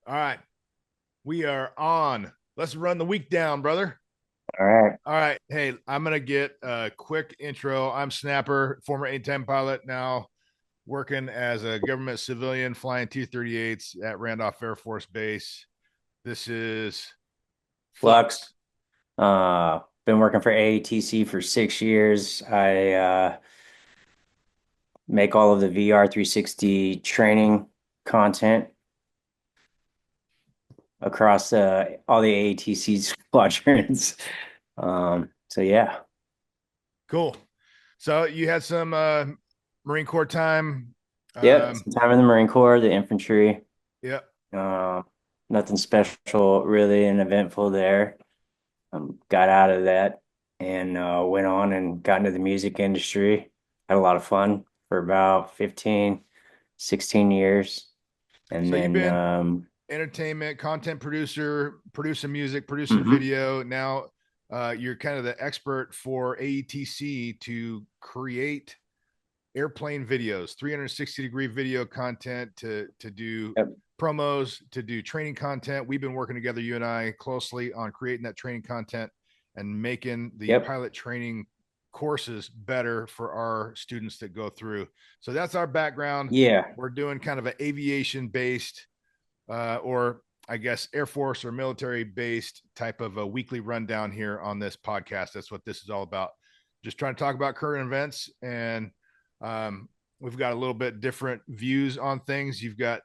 All right. We are on. Let's run the week down, brother. All right. All right. Hey, I'm going to get a quick intro. I'm Snapper, former A-10 pilot, now working as a government civilian flying T-38s at Randolph Air Force Base. This is Flux. Flux. Been working for AATC for 6 years. I make all of the VR 360 training content across all the AATC squadrons. So yeah. Cool. So you had some Marine Corps time. Yep. Um, Some time in the Marine Corps, the infantry. yeah. Um, Nothing special really and eventful there. Got out of that and went on and got into the music industry. Had a lot of fun for about 15, 16 years. And So you've then, been entertainment content producer, producing music, producing mhm. video. Now you're kind of the expert for AETC to create airplane videos, 360-degree video content to do Yep, promos, to do training content. We've been working together, you and I, closely on creating that training content and making the yep, pilot training courses better for our students that go through. So that's our background. yeah, We're doing kind of an aviation based or I guess Air Force or military based type of a weekly rundown here on this podcast. That's what this is all about. Just trying to talk about current events, and we've got a little bit different views on things. You've got,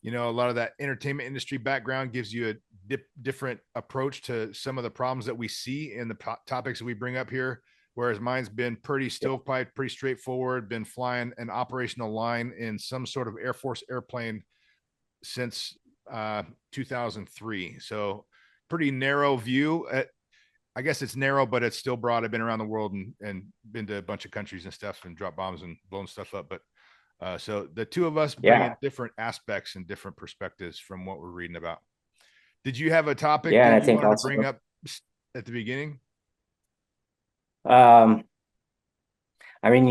a lot of that entertainment industry background gives you a different approach to some of the problems that we see in the topics that we bring up here. Whereas mine's been pretty yep, stovepipe, pretty straightforward, been flying an operational line in some sort of Air Force airplane since 2003. So pretty narrow view. I guess it's narrow, but it's still broad. I've been around the world and been to a bunch of countries and stuff and dropped bombs and blown stuff up. But so the two of us bring in yeah, different aspects and different perspectives from what we're reading about. Did you have a topic yeah. And that I you think wanted to bring also, up at the beginning? um, I mean,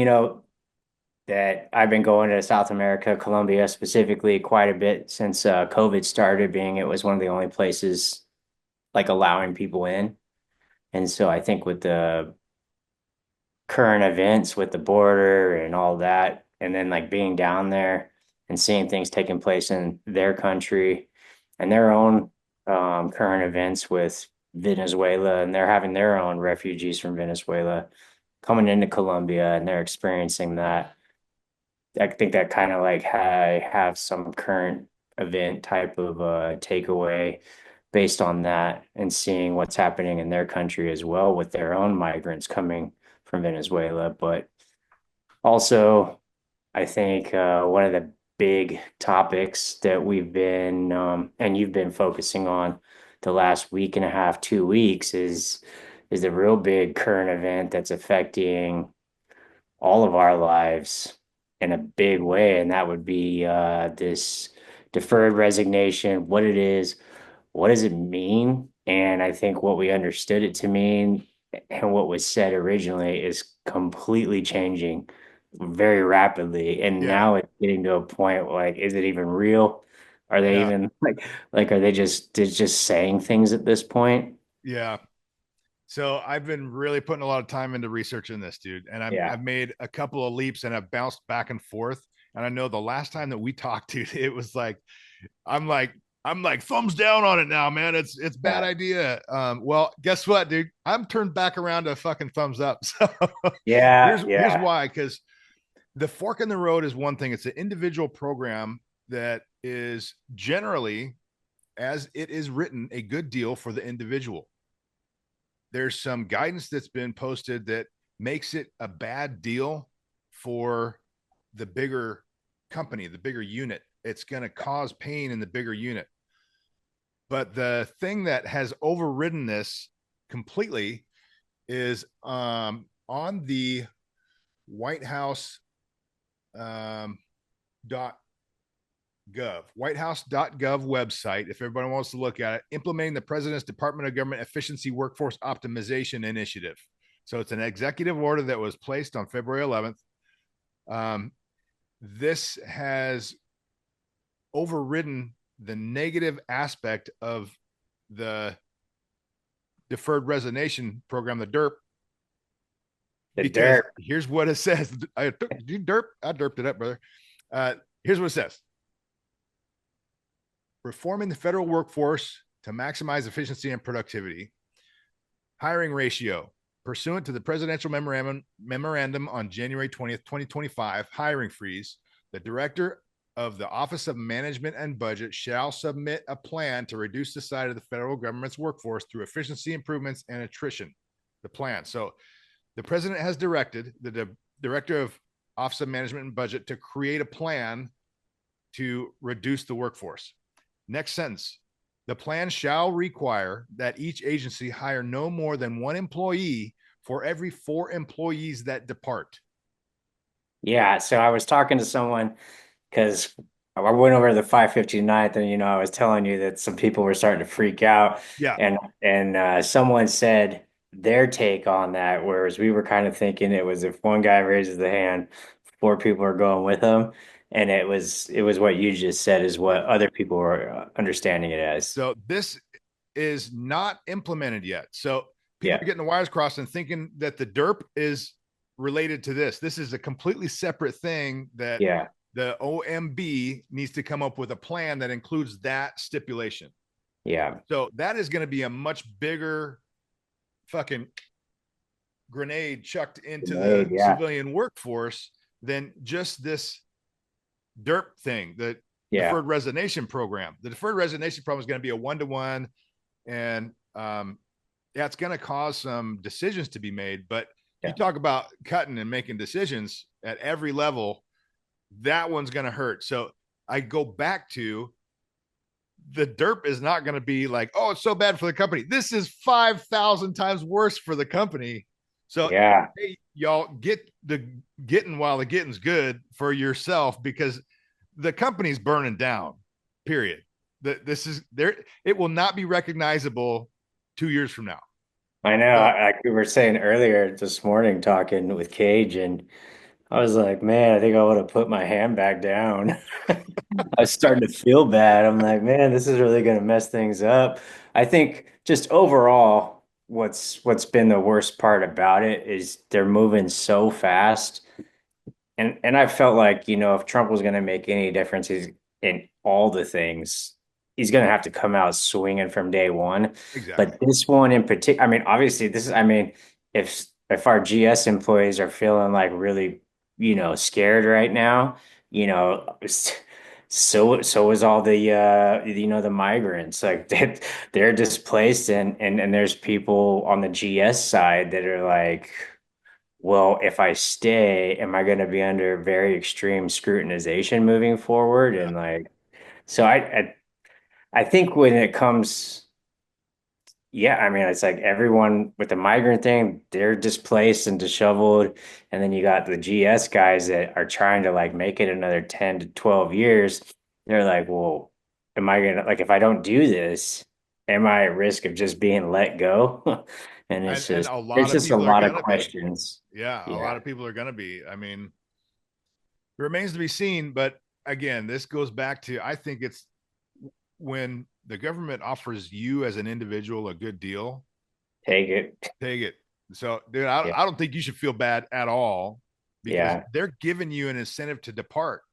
that I've been going to South America, Colombia specifically, quite a bit since COVID started, being it was one of the only places like allowing people in. And so I think with the current events with the border and all that, and then like being down there and seeing things taking place in their country and their own current events with Venezuela, and they're having their own refugees from Venezuela coming into Colombia and they're experiencing that. I think that kind of like have some current event type of takeaway based on that and seeing what's happening in their country as well with their own migrants coming from Venezuela. But also, I think one of the big topics that we've been and you've been focusing on the last week and a half, 2 weeks is a real big current event that's affecting all of our lives in a big way, and that would be this deferred resignation, what it is, what does it mean? And I think what we understood it to mean and what was said originally is completely changing very rapidly. And Yeah, now it's getting to a point where, like, is it even real? Are they yeah, even like are they just saying things at this point? yeah. So I've been really putting a lot of time into researching this, dude, and Yeah. I've made a couple of leaps and I've bounced back and forth. And I know the last time that we talked, dude, it was like I'm like I'm like thumbs down on it now, man. It's bad Yeah. idea. Well, guess what, dude? I'm turned back around to fucking thumbs up. So Yeah. here's Yeah. why, because the fork in the road is one thing. It's an individual program that is generally, as it is written, a good deal for the individual. There's some guidance that's been posted that makes it a bad deal for the bigger company, the bigger unit. It's going to cause pain in the bigger unit. But the thing that has overridden this completely is on the White House dot whitehouse.gov website, if everybody wants to look at it, implementing the president's Department of Government Efficiency Workforce Optimization Initiative. So it's an executive order that was placed on February 11th. This has overridden the negative aspect of the deferred resignation program, the DERP, The because dirt. here's what it says. You derp, I derped it up, brother. Here's what it says: reforming the federal workforce to maximize efficiency and productivity. Hiring ratio. Pursuant to the presidential memorandum on January 20th, 2025, hiring freeze, the director of the Office of Management and Budget shall submit a plan to reduce the size of the federal government's workforce through efficiency improvements and attrition. The plan. So the president has directed the director of Office of Management and Budget to create a plan to reduce the workforce. Next sentence. The plan shall require that each agency hire no more than one employee for every 4 employees that depart. Yeah. So I was talking to someone because I went over to the 559th and I was telling you that some people were starting to freak out Yeah. and someone said their take on that, whereas we were kind of thinking it was if one guy raises the hand, 4 people are going with him. And it was what you just said is what other people were understanding it as. So this is not implemented yet. So people Yeah. are getting the wires crossed and thinking that the DERP is related to this. This is a completely separate thing that Yeah. the OMB needs to come up with a plan that includes that stipulation. Yeah. So that is going to be a much bigger fucking grenade chucked into the Yeah. civilian workforce than just this DERP thing, the Yeah. deferred resignation program. The deferred resignation program is going to be a 1-to-1, and yeah, it's going to cause some decisions to be made. But you Yeah. talk about cutting and making decisions at every level, that one's going to hurt. So I go back to the DERP is not going to be like, oh, it's so bad for the company. This is 5,000 times worse for the company. So, Yeah. hey, y'all get the getting while the getting's good for yourself, because the company's burning down, period. This is there. It will not be recognizable 2 years from now. I know. So, Like we were saying earlier this morning, talking with Cage, and I was like, man, I think I would have put my hand back down. I was starting to feel bad. I'm like, man, this is really going to mess things up. I think just overall, what's been the worst part about it is they're moving so fast. And I felt like, if Trump was going to make any difference in all the things, he's going to have to come out swinging from day one. exactly. But this one in particular, I mean, obviously, if our GS employees are feeling like really, scared right now, so is all the migrants. Like they're displaced, and there's people on the GS side that are like, well, if I stay, am I going to be under very extreme scrutinization moving forward? Yeah. And like, so I think when it comes, yeah, I mean, it's like everyone with the migrant thing, they're displaced and disheveled. And then you got the GS guys that are trying to like make it another 10 to 12 years. They're like, well, am I gonna, like, if I don't do this, am I at risk of just being let go? And And a there's lot of just a people are lot of gonna be. questions. Yeah, a lot Yeah. of people are gonna be. I mean, it remains to be seen. But again, this goes back to, I think it's when the government offers you as an individual a good deal, Take it. take it. So, dude, Yeah. I don't think you should feel bad at all, because Yeah. they're giving you an incentive to depart,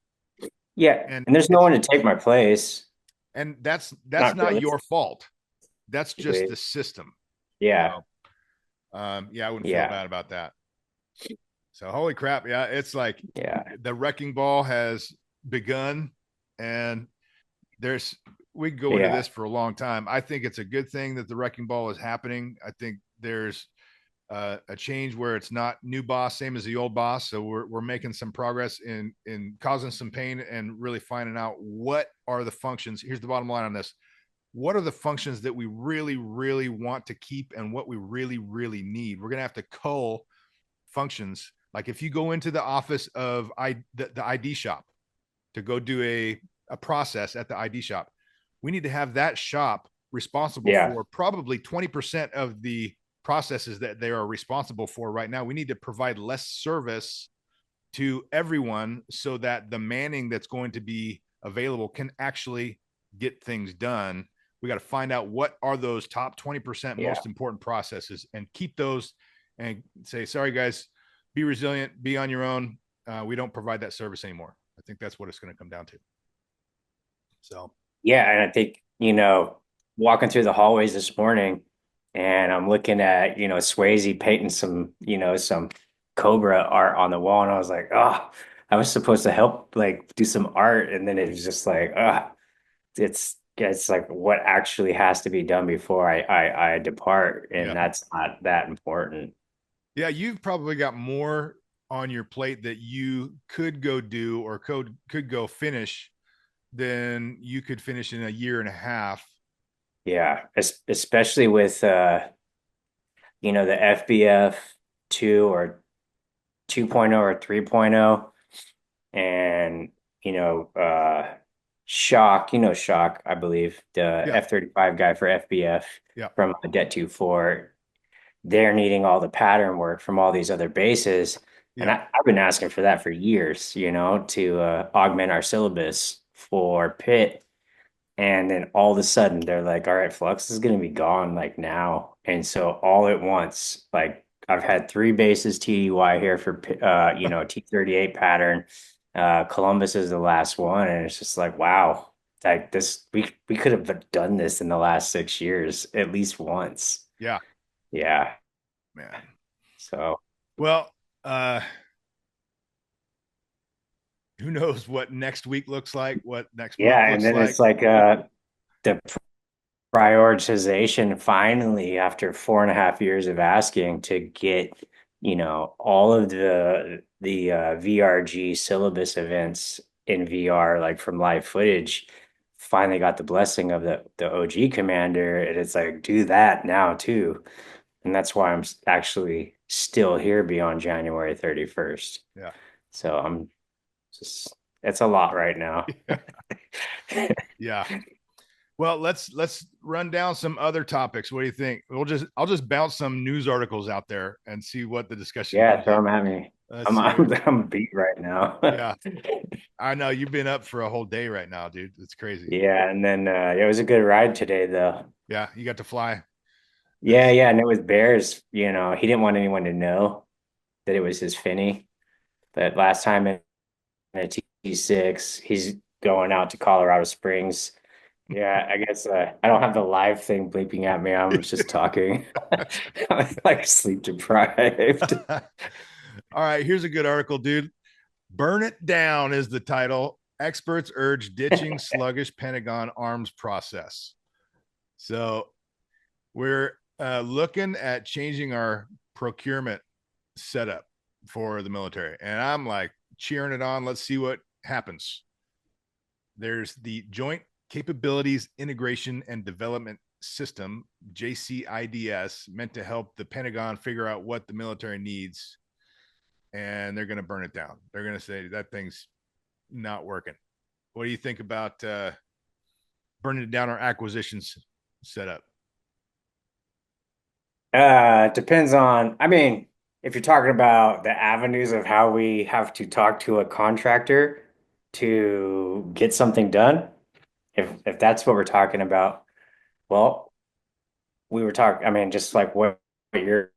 Yeah. and And there's no it's one to take my place. that's Not not your realistically. fault. That's just the system. Yeah. So, yeah, I wouldn't feel Yeah. bad about that. So, holy crap, yeah, it's like Yeah. the wrecking ball has begun, and there's we can go into Yeah. this for a long time. I think it's a good thing that the wrecking ball is happening. I think there's a change where it's not new boss, same as the old boss. So we're making some progress in causing some pain and really finding out what are the functions. Here's the bottom line on this: what are the functions that we really, really want to keep, and what we really, really need. We're gonna have to cull functions. Like if you go into the office of the ID shop to go do a process at the ID shop, we need to have that shop responsible Yeah. for probably 20% of the processes that they are responsible for right now. We need to provide less service to everyone so that the manning that's going to be available can actually get things done. We got to find out what are those top 20% Yeah. most important processes and keep those and say, sorry, guys, be resilient, be on your own. We don't provide that service anymore. I think that's what it's going to come down to. So, Yeah, and I think, walking through the hallways this morning and I'm looking at, Swayze painting some, some Cobra art on the wall, and I was like, oh, I was supposed to help like do some art, and then it was just like, it's like what actually has to be done before I depart, yeah. and that's not that important. Yeah, you've probably got more on your plate that you could go do or could go finish than you could finish in a year and a half. Yeah, especially with the FBF 2 or 2.0 or 3.0, and Shock, Shock, I believe, the Yeah, F-35 guy for FBF yeah, from Det 24, they're needing all the pattern work from all these other bases. And yeah, I've been asking for that for years, to augment our syllabus for Pitt. And then all of a sudden they're like, all right, Flux is going to be gone like now. And so all at once, like I've had three bases TDY here for, T38 pattern. Columbus is the last one. And it's just like, wow, like this, we could have done this in the last 6 years, at least once. yeah, Yeah. man. So, Well, uh, who knows what next week looks like, what next month yeah. And looks then like. it's like, the prioritization finally after 4.5 years of asking to get all of the VRG syllabus events in VR, like from live footage, finally got the blessing of the OG commander, and it's like do that now too, and that's why I'm actually still here beyond January 31st. Yeah. So I'm just, it's a lot right now. Yeah. Yeah. Well, let's run down some other topics. What do you think? I'll just bounce some news articles out there and see what the discussion Yeah, comes throw up. them at me. Let's I'm see here. I'm beat right now. Yeah. I know you've been up for a whole day right now, dude. It's crazy. Yeah, and then it was a good ride today though. Yeah, you got to fly. Yeah, That's yeah, and it was Bears, he didn't want anyone to know that it was his Finney. But last time in a T6, he's going out to Colorado Springs. Yeah, I guess I don't have the live thing bleeping at me. I'm just talking. I'm like sleep deprived. all right. Here's a good article, dude. Burn It Down is the title. Experts urge ditching sluggish Pentagon arms process. So we're looking at changing our procurement setup for the military. And I'm like cheering it on. Let's see what happens. There's the Joint Capabilities Integration and Development System, JCIDS, meant to help the Pentagon figure out what the military needs. And they're going to burn it down. They're going to say that thing's not working. What do you think about burning down our acquisitions setup? Depends on, I mean, if you're talking about the avenues of how we have to talk to a contractor to get something done, if that's what we're talking about, well, we were talking, I mean, just like what you're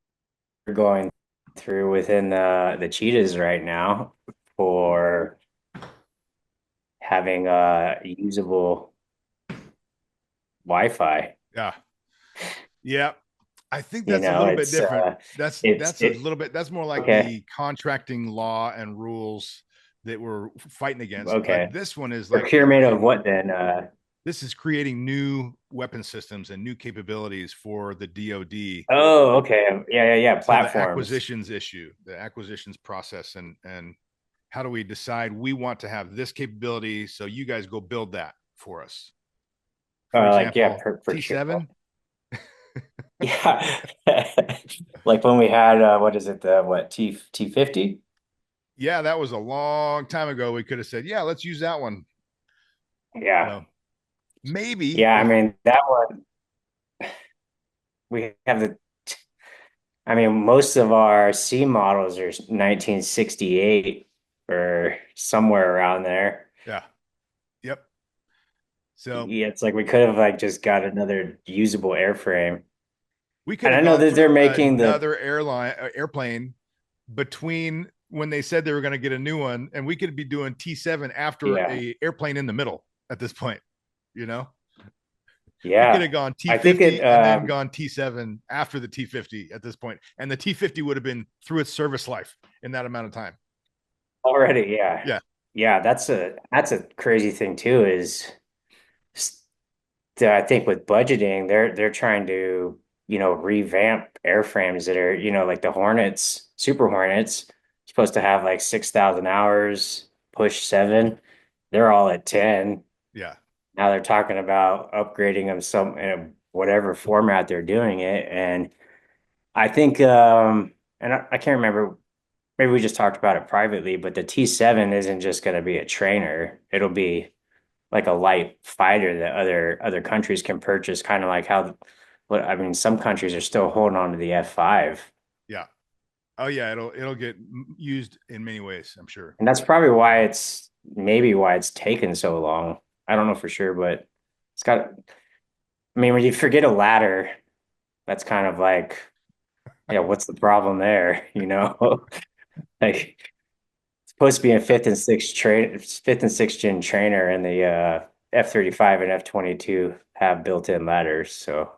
going through within the cheetahs right now for having usable Wi-Fi. Yeah. Yeah. I think that's a little bit It's different. it's That's a it little bit that's more like okay, the contracting law and rules that we're fighting against. But okay. this one is like Procurement of what then? this is creating new weapon systems and new capabilities for the DoD. Oh, okay. Yeah, yeah, yeah. So the Platforms. acquisitions issue, the acquisitions process, and how do we decide we want to have this capability? So you guys go build that for us. For Like yeah, example, for sure. T7. Yeah. Like when we had what is it, the what, T50? Yeah, that was a long time ago. We could have said, yeah, let's use that one. Yeah. So maybe Yeah, I if mean that one we have I mean most of our C models are 1968 or somewhere around there. yeah, yep. So Yeah, it's like we could have like just got another usable airframe. we could And I have know gone that they're through making the another airplane between when they said they were going to get a new one, and we could be doing T7 after yeah. a airplane in the middle at this point. You know, we could Yeah. have gone I think it T50 and then gone T7 after the T50 at this point, and the T50 would have been through its service life in that amount of time. already, yeah. Yeah, Yeah, that's a crazy thing too, is that I think with budgeting, they're trying to, revamp airframes that are, like the Hornets, Super Hornets, supposed to have like 6,000 hours, push seven. They're all at 10. yeah. Now they're talking about upgrading them some in whatever format they're doing it. And I think and I can't remember, maybe we just talked about it privately, but the T7 isn't just going to be a trainer. It'll be like a light fighter that other countries can purchase, kind of like how, what I mean, some countries are still holding on to the F5. Yeah. Oh yeah, it'll get used in many ways, I'm sure. And that's probably why it's maybe why it's taken so long. I don't know for sure, but it's got, I mean, when you forget a ladder, that's kind of like, yeah, what's the problem there? Like it's supposed to be a fifth and sixth gen trainer, and the F-35 and F-22 have built-in ladders. So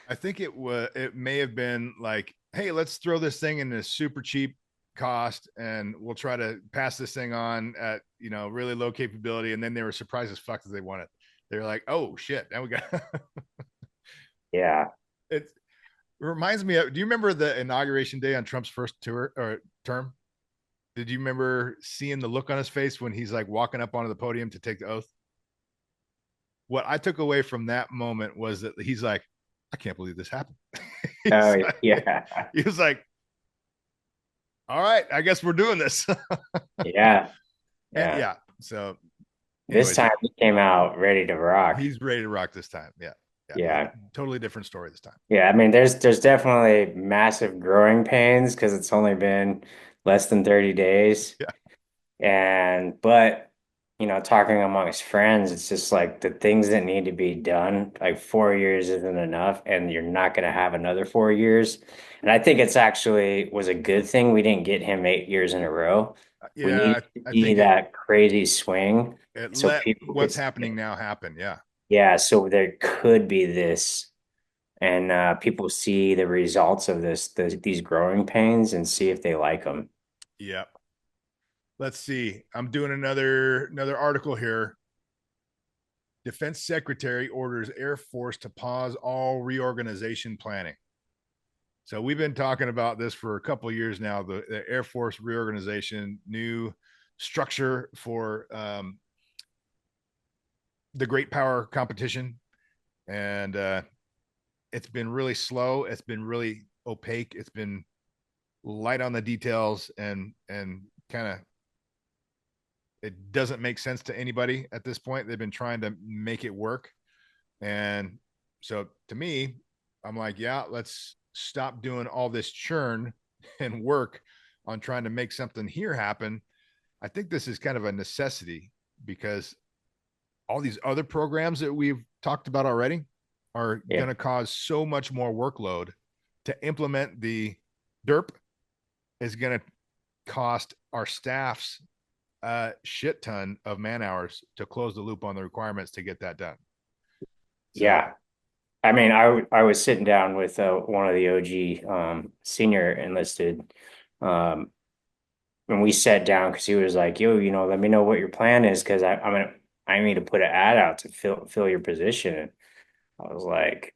I think it may have been like, hey, let's throw this thing in a super cheap cost and we'll try to pass this thing on at really low capability. And then they were surprised as fuck that they won it. They're like, oh shit, now we got yeah, it. Reminds me of, do you remember the inauguration day on Trump's first tour or term? Did you remember seeing the look on his face when he's like walking up onto the podium to take the oath? What I took away from that moment was that he's like, I can't believe this happened. oh like, yeah, he was like, all right, I guess we're doing this. yeah, And yeah. yeah, so This anyways, time he came out ready to rock. he's ready to rock this time. Yeah. Yeah. Yeah. Totally different story this time. Yeah, I mean, there's definitely massive growing pains because it's only been less than 30 days. Yeah. And but talking amongst friends, it's just like the things that need to be done, like 4 years isn't enough, and you're not gonna have another 4 years. And I think it's actually was a good thing we didn't get him 8 years in a row. We Yeah. need to I see think it that crazy swing it so let people could what's see happening it. now happen. Yeah. Yeah, so there could be this, and people see the results of these growing pains and see if they like them. Yeah. Let's see. I'm doing another article here. Defense Secretary orders Air Force to pause all reorganization planning. So we've been talking about this for a couple of years now. The Air Force reorganization, new structure for the great power competition, and it's been really slow. It's been really opaque. It's been light on the details, and kind of it doesn't make sense to anybody at this point. They've been trying to make it work, and so to me, I'm like, yeah, let's stop doing all this churn and work on trying to make something here happen. I think this is kind of a necessity because all these other programs that we've talked about already are Yeah, going to cause so much more workload. To implement the DERP is going to cost our staffs a shit ton of man hours to close the loop on the requirements to get that done. So, yeah. I mean, I was sitting down with one of the OG senior enlisted, um, and we sat down because he was like, "Yo, let me know what your plan is because I need to put an ad out to fill your position." And I was like,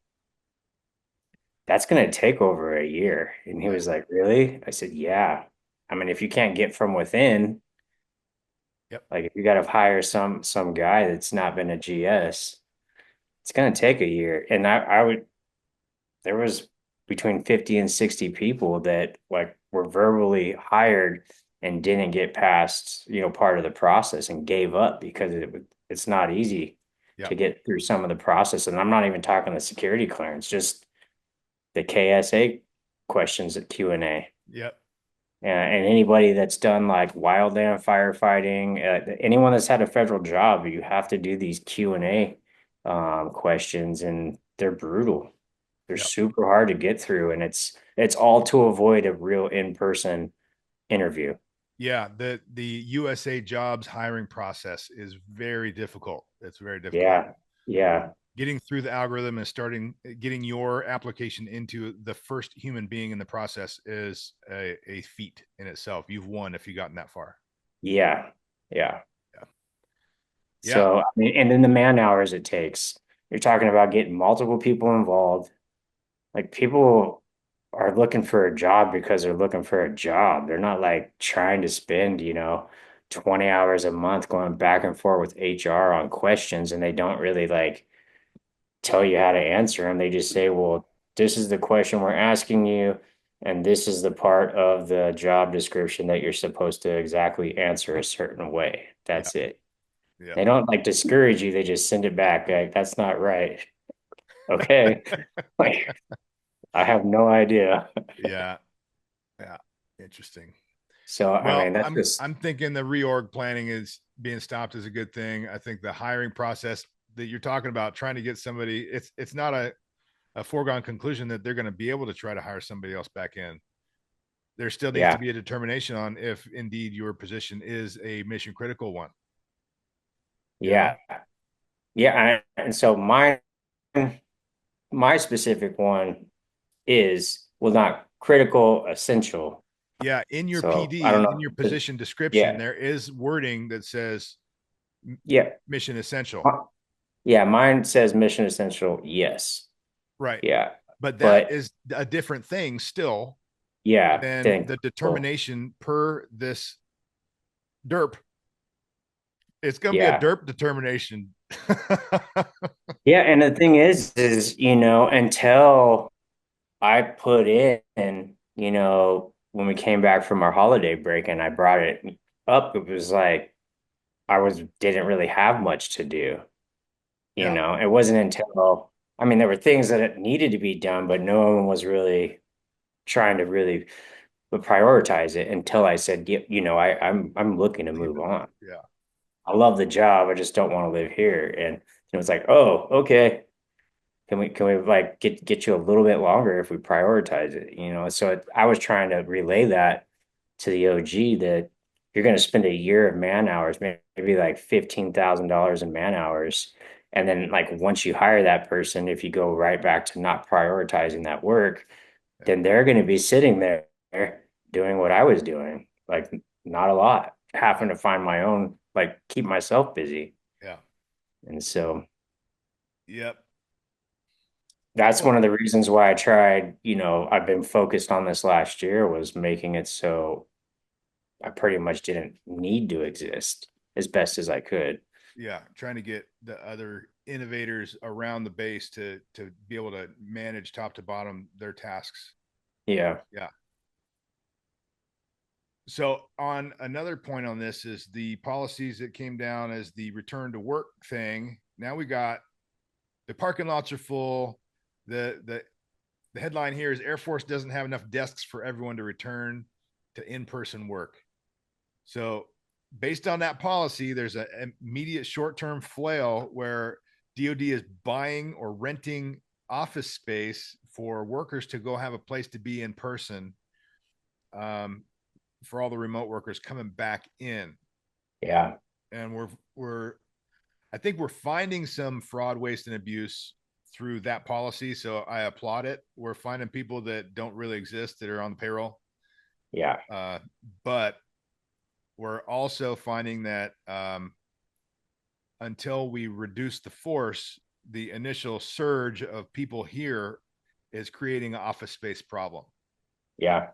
"That's gonna take over a year," and he right. was like, "Really?" I said, "Yeah." I mean, if you can't get from within, Yep. like if you got to hire some guy that's not been a GS, it's gonna take a year. And I would there was between 50 and 60 people that like were verbally hired and didn't get past, part of the process and gave up because it's not easy to Yep. get through some of the process. And I'm not even talking the security clearance, just the KSA questions at Q&A. Yep. And anybody that's done like wildland firefighting, anyone that's had a federal job, you have to do these Q&A questions, and they're brutal. They're Yep. super hard to get through, and it's all to avoid a real in-person interview. Yeah, the USA jobs hiring process is very difficult. It's very difficult. Yeah, yeah, Getting through the algorithm and starting getting your application into the first human being in the process is a feat in itself. You've won if you've gotten that far. yeah, yeah. Yeah. Yeah. So, I mean, and then the man hours it takes. You're talking about getting multiple people involved. Like people are looking for a job because they're looking for a job. They're not like trying to spend, 20 hours a month going back and forth with HR on questions, and they don't really like tell you how to answer them. They just say, well, this is the question we're asking you, and this is the part of the job description that you're supposed to exactly answer a certain way. Yeah. That's it. Yeah. They don't like discourage you, they just send it back. Like, that's not right. Okay. Like, I have no idea. Yeah. Yeah. Interesting. So, I Well, mean, that's I'm just, I'm thinking the reorg planning is being stopped is a good thing. I think the hiring process that you're talking about, trying to get somebody, it's not a foregone conclusion that they're going to be able to try to hire somebody else back in. There still needs to yeah, be a determination on if indeed your position is a mission critical one. You know? yeah, yeah. And so my specific one is, well, not critical, essential. Yeah. In your So I don't PD, in your know. position description, Yeah, there is wording that says yeah, mission essential. uh, yeah. Mine says mission essential. Yes. Right. Yeah. But that But is a different thing still yeah, than then the cool. determination per this derp. It's going to be a Yeah. derp determination. Yeah. And the thing is, until I put in, when we came back from our holiday break and I brought it up, it was like didn't really have much to do. Yeah. It wasn't until, I mean, there were things that it needed to be done, but no one was really trying to really prioritize it until I said, yeah, I'm looking to move on. Yeah. I love the job. I just don't want to live here. And it was like, oh, okay. Can we like get you a little bit longer if we prioritize it? So I was trying to relay that to the OG that you're going to spend a year of man hours, maybe like $15,000 in man hours. And then like once you hire that person, if you go right back to not prioritizing that work, Yeah. then they're going to be sitting there doing what I was doing, like not a lot, having to find my own, like keep myself busy. Yeah. And so Yep. that's Well, one of the reasons why I tried, I've been focused on this last year was making it so I pretty much didn't need to exist as best as I could. yeah. Trying to get the other innovators around the base to be able to manage top to bottom their tasks. Yeah, Yeah. So on another point on this is the policies that came down as the return to work thing. Now we got the parking lots are full. The headline here is Air Force doesn't have enough desks for everyone to return to in-person work. So based on that policy, there's an immediate short-term flail where DoD is buying or renting office space for workers to go have a place to be in person, um, for all the remote workers coming back in. yeah, And we're I think we're finding some fraud, waste, and abuse through that policy. So I applaud it. We're finding people that don't really exist that are on the payroll. yeah, Uh, but we're also finding that until we reduce the force, the initial surge of people here is creating an office space problem. yeah,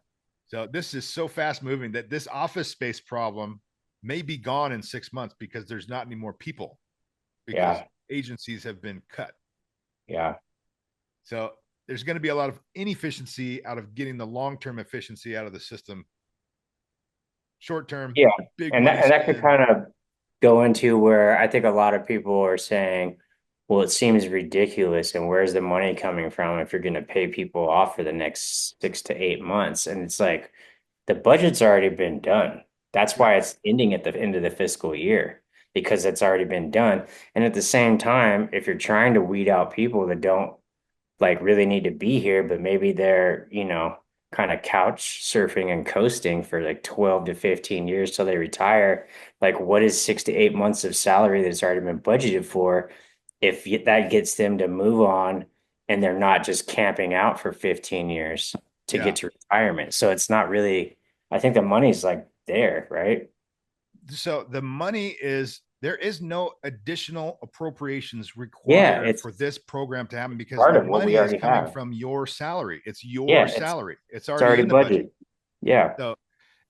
So this is so fast moving that this office space problem may be gone in 6 months because there's not any more people because yeah, agencies have been cut. yeah. So there's going to be a lot of inefficiency out of getting the long-term efficiency out of the system. Short-term, Yeah. big And money that could spend. kind of go into where I think a lot of people are saying, well, it seems ridiculous. And where's the money coming from if you're going to pay people off for the next 6 to 8 months? And it's like the budget's already been done. That's Yeah, why it's ending at the end of the fiscal year. because it's already been done. And at the same time, if you're trying to weed out people that don't like really need to be here, but maybe they're, kind of couch surfing and coasting for like 12 to 15 years till they retire. Like, what is 6 to 8 months of salary that's already been budgeted for if that gets them to move on and they're not just camping out for 15 years to Yeah. get to retirement? So it's not really, I think the money's like there, right? So the money is there is no additional appropriations Yeah, required it's for this program to happen because part the of what we money is already coming have. from your salary. It's your Yeah, salary. It's it's already already in the budget. budgeted. Yeah. So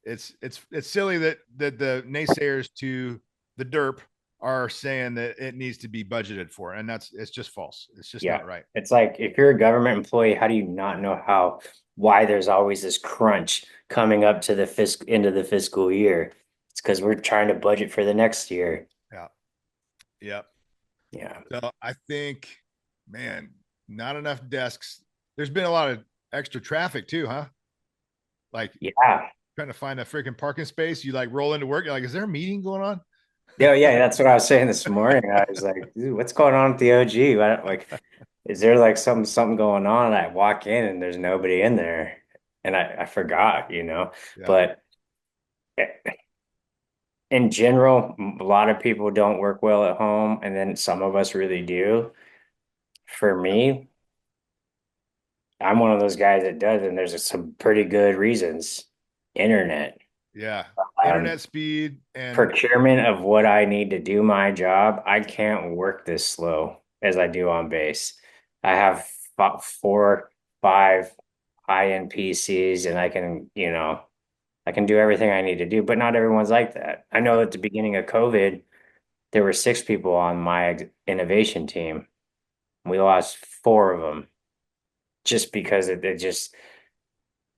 it's silly that the naysayers to the derp are saying that it needs to be budgeted for, and it's just false. It's just Yeah. not right. It's like if you're a government employee, how do you not know why there's always this crunch coming up to the end of the fiscal year? It's because we're trying to budget for the next year. Yeah. Yeah. Yeah. So I think, man, not enough desks. There's been a lot of extra traffic too, huh? Like Yeah. trying to find a freaking parking space. You like roll into work. You're like, is there a meeting going on? Yeah, yeah, that's what I was saying this morning. I was like, dude, what's going on at the OG? Like, is there like something going on? And I walk in and there's nobody in there. And I forgot, Yeah. But in general, a lot of people don't work well at home, and then some of us really do. For Yeah. me, I'm one of those guys that does, and there's some pretty good reasons. Internet, Yeah. um, Internet speed and procurement of what I need to do my job. I can't work this slow as I do on base. I have 4, 5 high-end PCs, and I can do everything I need to do, but not everyone's like that. I know at the beginning of COVID, there were 6 people on my innovation team. We lost 4 of them just because they just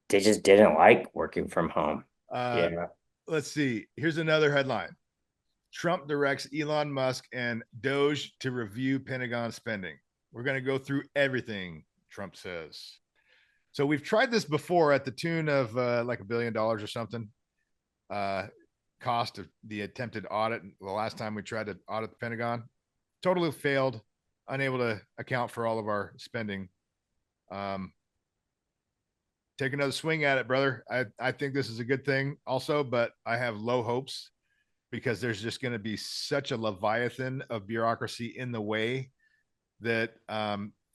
didn't like working from home. uh Yeah. let's see. Here's another headline. Trump directs Elon Musk and Doge to review Pentagon spending. We're going to go through everything, Trump says. So we've tried this before at the tune of like $1 billion or something. Uh, cost of the attempted audit. The last time we tried to audit the Pentagon, totally failed, unable to account for all of our spending. Um, take another swing at it, brother. I think this is a good thing also, but I have low hopes because there's just going to be such a leviathan of bureaucracy in the way that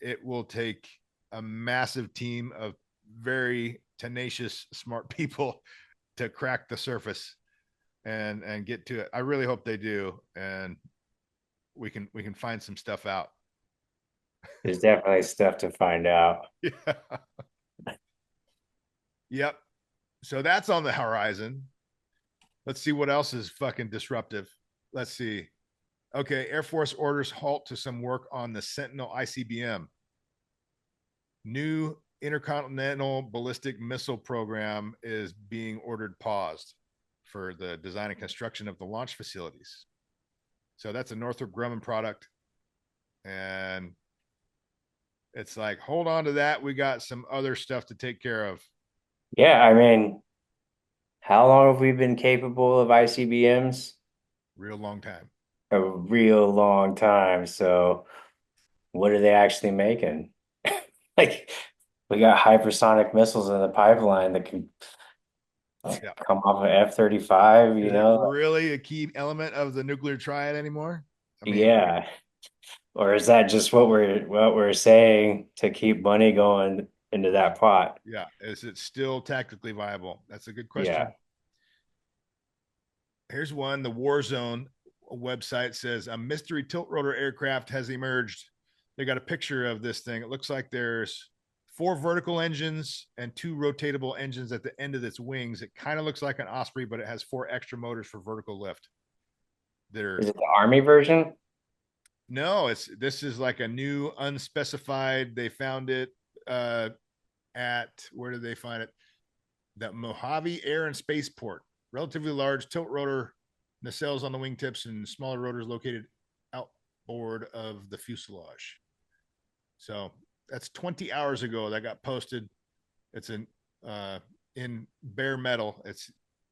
it will take a massive team of very tenacious, smart people to crack the surface and get to it. I really hope they do, and we can find some stuff out. There's definitely stuff to find out. Yeah. Yep. So that's on the horizon. Let's see what else is fucking disruptive. Let's see. Okay, Air Force orders halt to some work on the Sentinel ICBM. New intercontinental ballistic missile program is being ordered paused for the design and construction of the launch facilities. So that's a Northrop Grumman product. And it's like, hold on to that. We got some other stuff to take care of. Yeah, I mean, how long have we been capable of ICBMs? Real long time. A real long time. So what are they actually making? Like, we got hypersonic missiles in the pipeline that can Yeah. come off of F-35, Is it really a key element of the nuclear triad anymore? I mean, Yeah. Or is that just what we're saying to keep money going into that pot? yeah. Is it still tactically viable? That's a good Yeah. question. Here's one. The Warzone website says a mystery tilt rotor aircraft has emerged. They got a picture of this thing. It looks like there's 4 vertical engines and 2 rotatable engines at the end of its wings. It kind of looks like an Osprey, but it has 4 extra motors for vertical lift. Is They're it the Army version? no, it's this is like a new unspecified. They found it at where did they find it? The Mojave Air and Spaceport. Relatively large tilt rotor nacelles on the wingtips and smaller rotors located outboard of the fuselage. So that's 20 hours ago that got posted. It's in bare metal. It's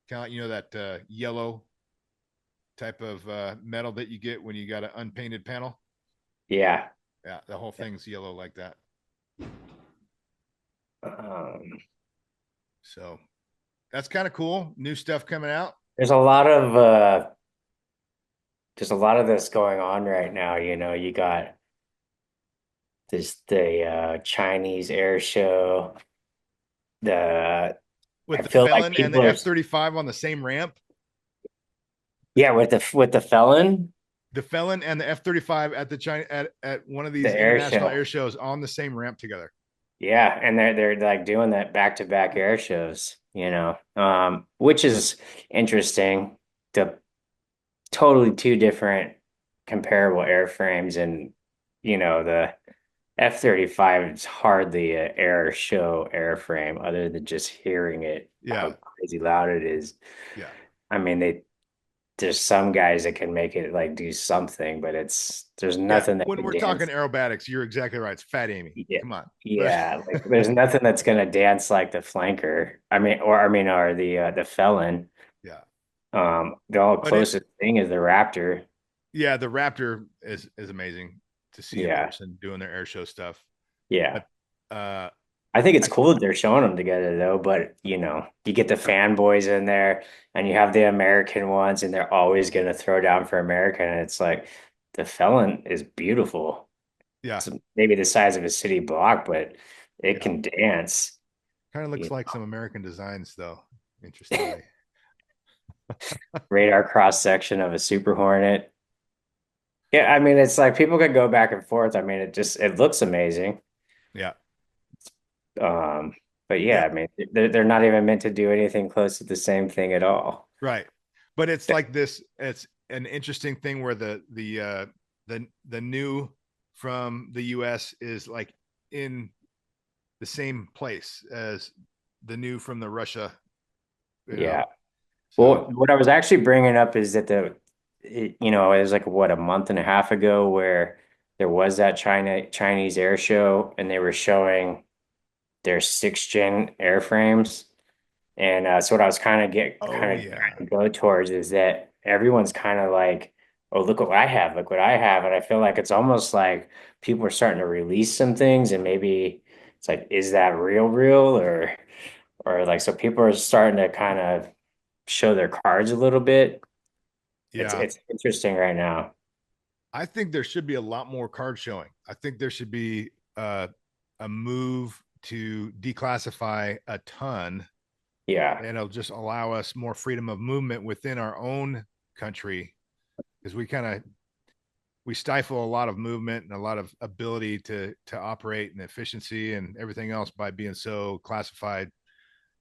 kind of like, that yellow type of metal that you get when you got an unpainted panel. Yeah. Yeah, the whole thing's yellow like that. Um, So that's kind of cool. New stuff coming out. there's a lot of there's a lot of this going on right now. You got the Chinese air show. The With I the feel like Felon and people the are F-35 on the same ramp. yeah with the felon, The Felon and the F-35 at the China at one of the these air international show. air shows on the same ramp together. Yeah, and they're like doing that back-to-back air shows, which is interesting. The totally two different comparable airframes, and the F-35 is hardly an air show airframe other than just hearing it, how Yeah, crazy loud it is. yeah, I mean, there's some guys that can make it like do something, but there's yeah. nothing that When can we're talking dance. aerobatics, you're exactly right. It's Fat Amy. Yeah. Come on. Let's, Yeah, like there's nothing that's gonna dance like the flanker. Or the felon. yeah. The all But it, closest thing is the Raptor. yeah, the Raptor is amazing to see in Yeah, person doing their air show stuff. yeah. But uh, I think it's I, cool that they're showing them together though, but you get the fanboys in there and you have the American ones and they're always gonna throw down for America. And it's like the felon is beautiful. yeah, It's maybe the size of a city block, but it yeah. can dance. Kind of looks You like some American designs, though. Interestingly. Radar cross section of a Super Hornet. Yeah, I mean, it's like people could go back and forth. I mean, it looks amazing. Yeah, Um, but yeah, yeah, I mean, they're not even meant to do anything close to the same thing at all. right. But it's like this. It's an interesting thing where the new from the U.S. is like in the same place as the new from the Russia. You know, Yeah. so Well, what I was actually bringing up is that it was like what a month and a half ago where there was that Chinese air show and they were showing their 6th gen airframes. And so what I was oh kind of yeah, trying to go towards is that everyone's kind of like, oh, look what I have, look what I have. And I feel like it's almost like people are starting to release some things and maybe it's like, is that real or like so people are starting to kind of show their cards a little bit. It's yeah. it's interesting right now. I think there should be a lot more card showing. I think there should be a move to declassify a ton, Yeah. and it'll just allow us more freedom of movement within our own country because we stifle a lot of movement and a lot of ability to operate and efficiency and everything else by being so classified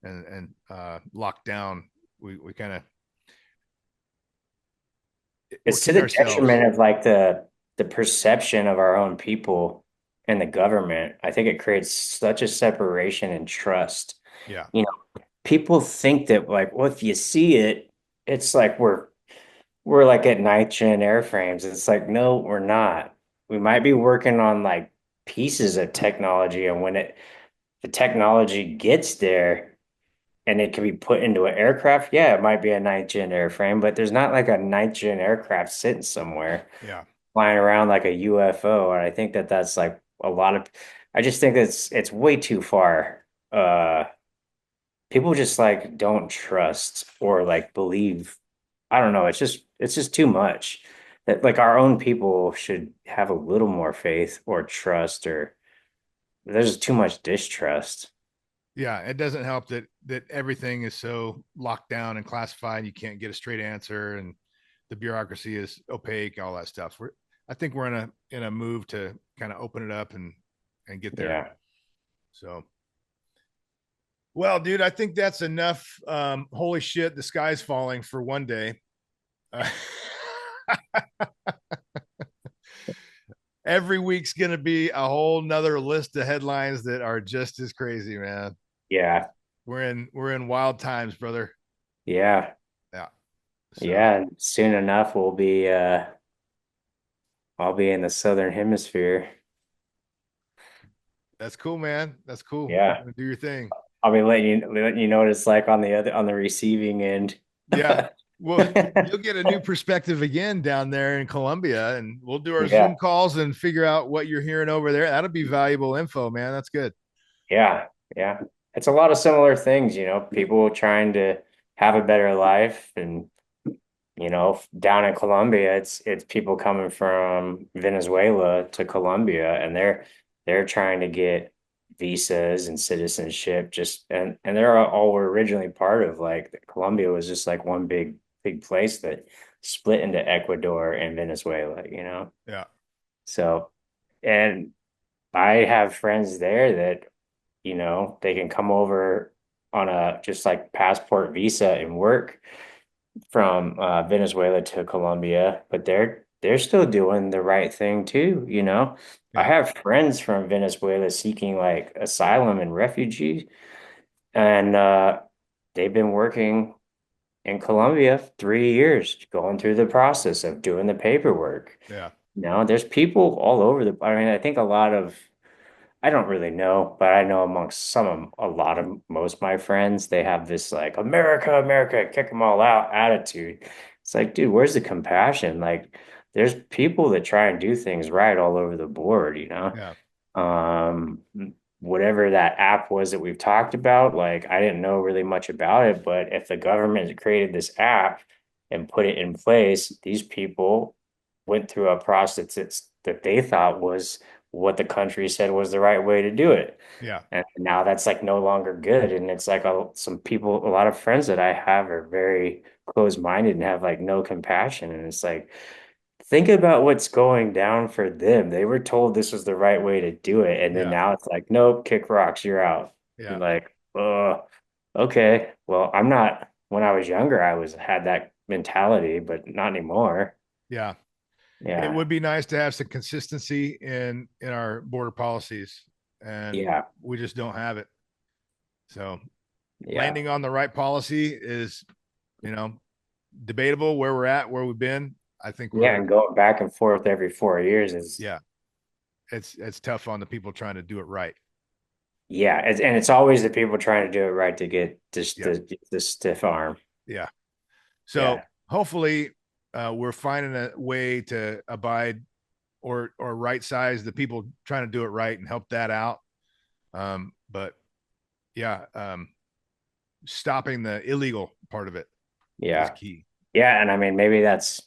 and locked down. We kind of we're It's to kidding the ourselves. detriment of like the perception of our own people and the government. I think it creates such a separation and trust. Yeah, People think that like, well, if you see it, it's like we're like at 9th gen airframes. It's like, no, we're not. We might be working on like pieces of technology, and when the technology gets there and it can be put into an aircraft, yeah, it might be a 9th gen airframe, but there's not like a 9th gen aircraft sitting somewhere yeah, flying around like a UFO. And I think that that's like a lot of, I just think it's way too far. People just like don't trust or like believe. I don't know. It's just too much that like our own people should have a little more faith or trust or there's too much distrust. yeah. It doesn't help that everything is so locked down and classified. You can't get a straight answer, and the bureaucracy is opaque. All that stuff. I think we're in a move to kind of open it up and get there. Yeah. So, well, dude, I think that's enough. Holy shit, the sky's falling for one day. Uh, every week's gonna be a whole nother list of headlines that are just as crazy, man. Yeah. We're in wild times, brother. Yeah. Yeah. So Yeah. Soon enough I'll be in the southern hemisphere. that's cool, man. That's cool. You're Yeah. gonna do your thing. I'll be letting you know what it's like on the receiving end. Yeah. Well, you'll get a new perspective again down there in Colombia, and we'll do our Yeah, Zoom calls and figure out what you're hearing over there. That'll be valuable info, man. That's good. yeah, yeah. It's a lot of similar things, you know, people trying to have a better life. And you know, down in Colombia, it's people coming from Venezuela to Colombia, and they're trying to get visas and citizenship. Just and they're all were originally part of, like, Colombia was just like one big place that split into Ecuador and Venezuela, you know. Yeah, So, and I have friends there that, you know, they can come over on a just like passport visa and work from Venezuela to Colombia, but they're still doing the right thing too, you know. I yeah, have friends from Venezuela seeking like asylum and refugee, and they've been working in Colombia 3 years, going through the process of doing the paperwork. yeah, You know, there's people all over the, I mean, I think a lot of, I don't really know, but I know amongst some of a lot of most of my friends, they have this like America, America, kick them all out attitude. It's like, dude, where's the compassion? Like, there's people that try and do things right all over the board, you know? yeah, Um, Whatever that app was that we've talked about, like, I didn't know really much about it, but if the government created this app and put it in place, these people went through a process that they thought was what the country said was the right way to do it. yeah, And now that's like no longer good. And it's like some people, a lot of friends that I have are very closed-minded and have like no compassion. And it's like, think about what's going down for them. They were told this was the right way to do it. And then yeah, now it's like, nope, kick rocks, you're out. yeah, You're like, okay. Well, I'm not, when I was younger, I was had that mentality, but not anymore. yeah. It Yeah. would be nice to have some consistency in our border policies, and Yeah. we just don't have it. So Yeah. landing on the right policy is, you know, debatable where we're at, where we've been. I think Yeah. we're, And going back and forth every 4 years is, yeah, it's tough on the people trying to do it right. yeah. And it's always the people trying to do it right to get just Yeah, the stiff arm. yeah. So Yeah. hopefully, we're finding a way to abide or right size the people trying to do it right and help that out. But yeah, stopping the illegal part of it is Yeah. key. Yeah. And I mean, maybe that's,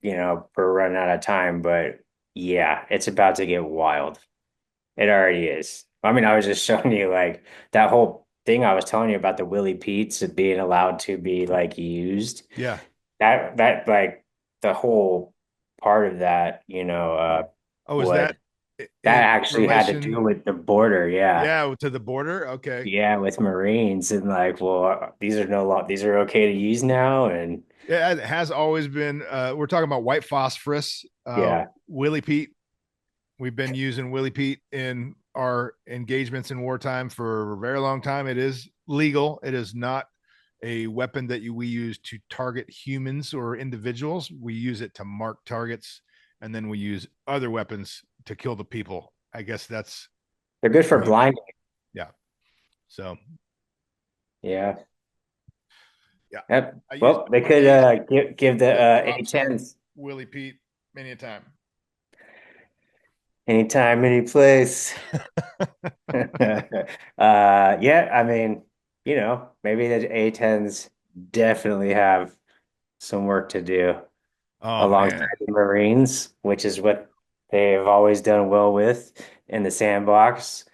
you know, we're running out of time, but yeah, it's about to get wild. It already is. I mean, I was just showing you like that whole thing I was telling you about the Willie Pete's being allowed to be like used. Yeah. That like the whole part of that, you know, Oh, is was that that in actually had to do relation? with the border. Yeah. Yeah, to the border. Okay. Yeah, with Marines and like, well, these are no law, these are okay to use now. And Yeah, it has always been. We're talking about white phosphorus. yeah, Willie Pete. We've been using Willie Pete in our engagements in wartime for a very long time. It is legal. It is not a weapon that we use to target humans or individuals. We use it to mark targets, and then we use other weapons to kill the people. I guess that's they're good for pretty much, blinding. yeah. So Yeah. yeah, Yep. I used Well, they I could used give the flip flops on A-10s Willie Pete many a time. anytime, any place. Yeah, I mean, you know, maybe the A-10s definitely have some work to do Oh alongside man, the Marines, which is what they've always done well with in the sandbox,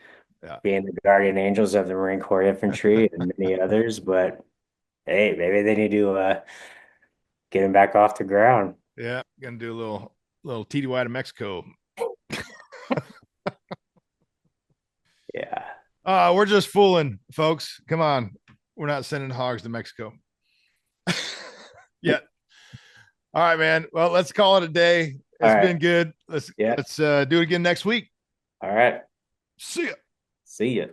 yeah, being the guardian angels of the Marine Corps Infantry and many others. But hey, maybe they need to get them back off the ground. yeah. Gonna do a little TDY to Mexico. Yeah. We're just fooling, folks. Come on, we're not sending hogs to Mexico yet. All right, man. Well, let's call it a day. All It's right. been good. Let's Yeah. let's do it again next week. All right. See ya. See ya.